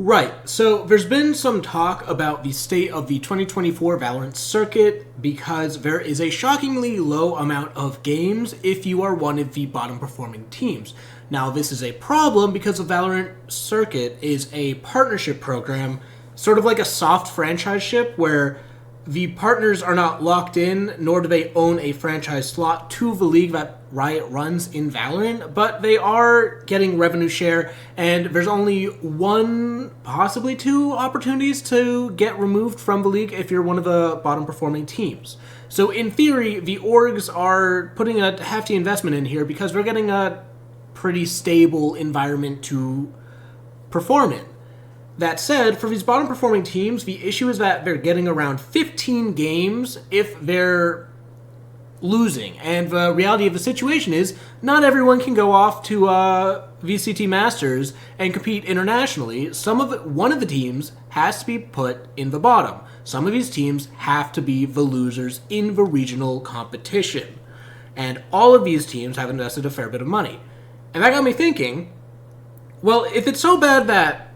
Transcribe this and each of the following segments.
Right. So there's been some talk about the state of the 2024 Valorant circuit because there is a shockingly low amount of games if you are one of the bottom performing teams. Now, this is a problem because the Valorant circuit is a partnership program, sort of like a soft franchiseship where the partners are not locked in, nor do they own a franchise slot to the league that Riot runs in Valorant, but they are getting revenue share, and there's only one, possibly two opportunities to get removed from the league if you're one of the bottom performing teams. So in theory, the orgs are putting a hefty investment in here because they're getting a pretty stable environment to perform in. That said, for these bottom performing teams, the issue is that they're getting around 15 games if they're losing. And the reality of the situation is not everyone can go off to VCT Masters and compete internationally. One of the teams has to be put in the bottom. Some of these teams have to be the losers in the regional competition. And all of these teams have invested a fair bit of money. And that got me thinking, well, if it's so bad that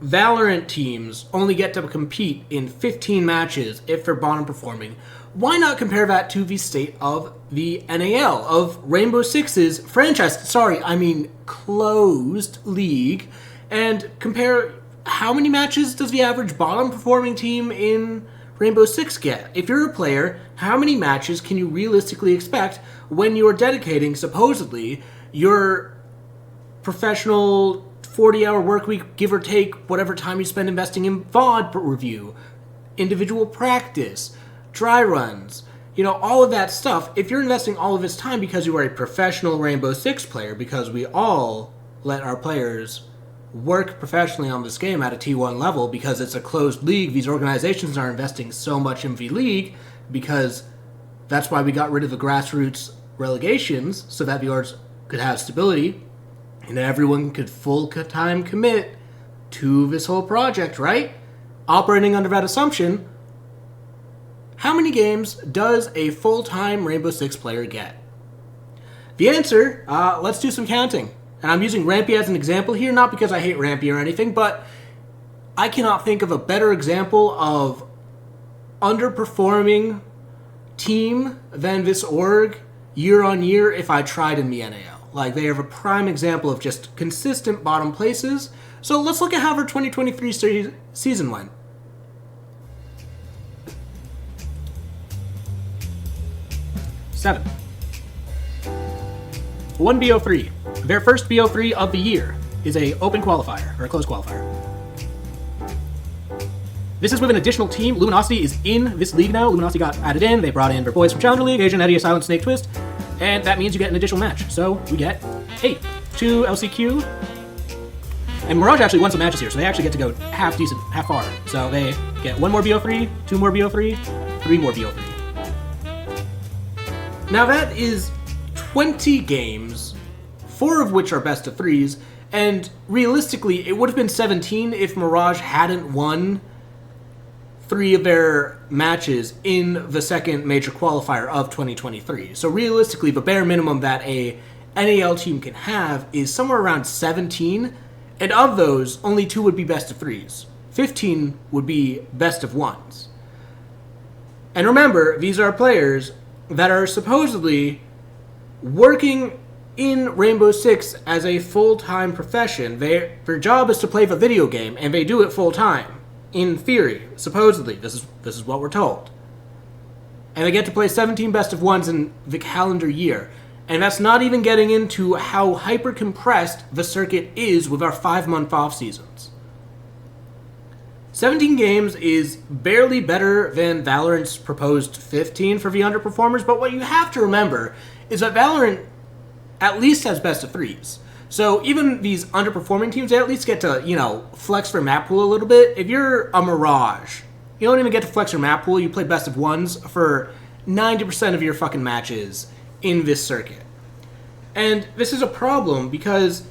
Valorant teams only get to compete in 15 matches if they're bottom performing, why not compare that to the state of the NAL, of Rainbow Six's closed league, and compare how many matches does the average bottom performing team in Rainbow Six get? If you're a player, how many matches can you realistically expect when you're dedicating, supposedly, your professional 40-hour work week, give or take, whatever time you spend investing in VOD review, individual practice, dry runs, all of that stuff. If you're investing all of this time because you are a professional Rainbow Six player, because we all let our players work professionally on this game at a T1 level because it's a closed league, these organizations are investing so much in the league because that's why we got rid of the grassroots relegations so that the orgs could have stability and everyone could full-time commit to this whole project, right? Operating under that assumption, how many games does a full-time Rainbow Six player get? The answer, let's do some counting. And I'm using Rampy as an example here, not because I hate Rampy or anything, but I cannot think of a better example of underperforming team than this org year on year if I tried in the NAL. Like, they have a prime example of just consistent bottom places. So let's look at how their 2023 season went. Seven. One BO3. Their first BO3 of the year is a open qualifier, or a closed qualifier. This is with an additional team. Luminosity is in this league now. Luminosity got added in. They brought in their boys from Challenger League, Asian Eddie, Silent Snake Twist. And that means you get an additional match. So we get 8. 2 LCQ. And Mirage actually won some matches here, so they actually get to go half decent, half far. So they get 1 more BO3, 2 more BO3, 3 more BO3. Now that is 20 games, 4 of which are best of 3s, and realistically it would have been 17 if Mirage hadn't won 3 of their matches in the second major qualifier of 2023. So realistically, the bare minimum that a NAL team can have is somewhere around 17, and of those, only 2 would be best of 3s. 15 would be best of 1s. And remember, these are players that are supposedly working in Rainbow Six as a full-time profession. Their job is to play the video game, and they do it full-time. In theory, supposedly, this is what we're told. And they get to play 17 best of 1s in the calendar year. And that's not even getting into how hyper-compressed the circuit is with our 5-month off seasons. 17 games is barely better than Valorant's proposed 15 for the underperformers, but what you have to remember is that Valorant at least has best of 3s. So even these underperforming teams, they at least get to, flex their map pool a little bit. If you're a Mirage, you don't even get to flex your map pool. You play best of 1s for 90% of your fucking matches in this circuit. And this is a problem because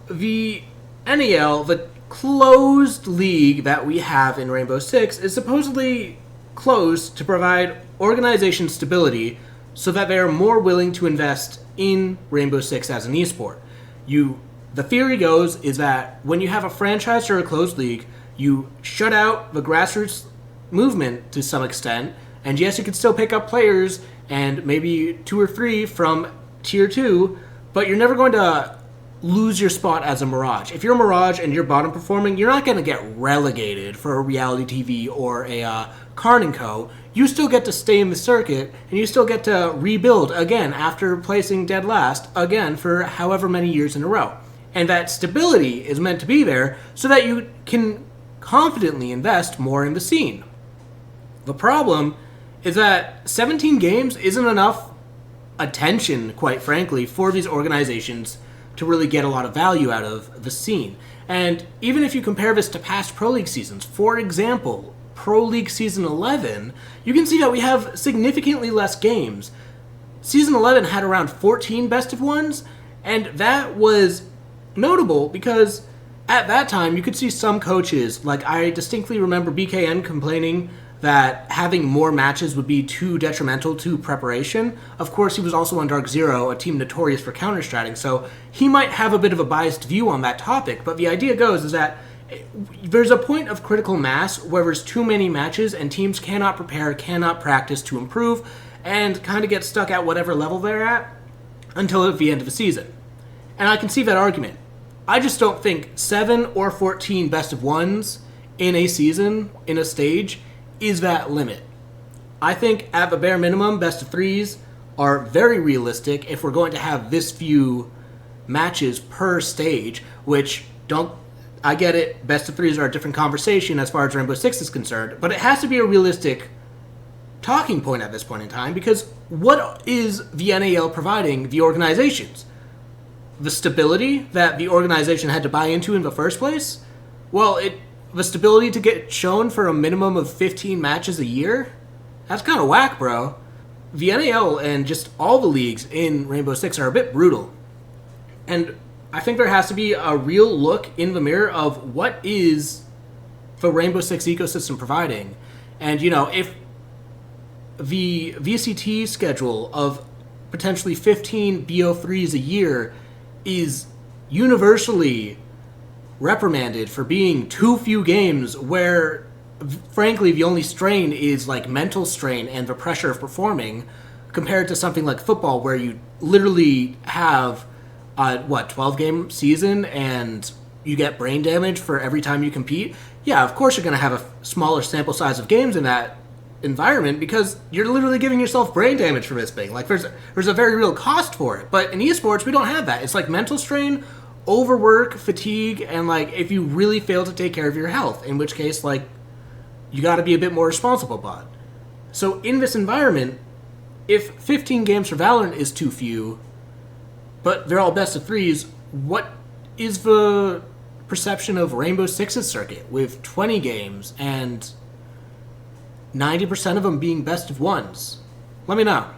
the NAL, the closed league that we have in Rainbow Six, is supposedly closed to provide organization stability so that they are more willing to invest in Rainbow Six as an esport. You The theory goes is that when you have a franchise or a closed league, you shut out the grassroots movement to some extent, and yes, you can still pick up players and maybe 2 or 3 from tier 2, but you're never going to lose your spot as a Mirage. If you're a Mirage and you're bottom performing, you're not going to get relegated for a reality TV or a Karn & Co. You still get to stay in the circuit, and you still get to rebuild again after placing dead last again for however many years in a row. And that stability is meant to be there so that you can confidently invest more in the scene. The problem is that 17 games isn't enough attention, quite frankly, for these organizations to really get a lot of value out of the scene. And even if you compare this to past Pro League seasons, for example, Pro League Season 11, you can see that we have significantly less games. Season 11 had around 14 best of ones, and that was notable because at that time you could see some coaches, like I distinctly remember BKN complaining that having more matches would be too detrimental to preparation. Of course, he was also on Dark Zero, a team notorious for counter-stratting, so he might have a bit of a biased view on that topic, but the idea goes is that there's a point of critical mass where there's too many matches and teams cannot prepare, cannot practice to improve, and kind of get stuck at whatever level they're at until at the end of the season. And I can see that argument. I just don't think 7 or 14 best of ones in a season, in a stage, is that limit. I think at the bare minimum, best of threes are very realistic if we're going to have this few matches per stage, which I get it, best of threes are a different conversation as far as Rainbow Six is concerned, but it has to be a realistic talking point at this point in time, because what is the NAL providing the organizations? The stability that the organization had to buy into in the first place? Well, the stability to get shown for a minimum of 15 matches a year? That's kind of whack, bro. The NAL and just all the leagues in Rainbow Six are a bit brutal. And I think there has to be a real look in the mirror of what is the Rainbow Six ecosystem providing. And, if the VCT schedule of potentially 15 BO3s a year is universally reprimanded for being too few games where, frankly, the only strain is like mental strain and the pressure of performing, compared to something like football where you literally have 12-game season and you get brain damage for every time you compete. Yeah, of course you're going to have a smaller sample size of games in that environment because you're literally giving yourself brain damage for this thing. Like there's a very real cost for it. But in esports, we don't have that. It's like mental strain, overwork, fatigue, and like if you really fail to take care of your health, in which case like you got to be a bit more responsible about. So in this environment, if 15 games for Valorant is too few, but they're all best of threes, what is the perception of Rainbow Six's circuit with 20 games and 90% of them being best of ones? Let me know.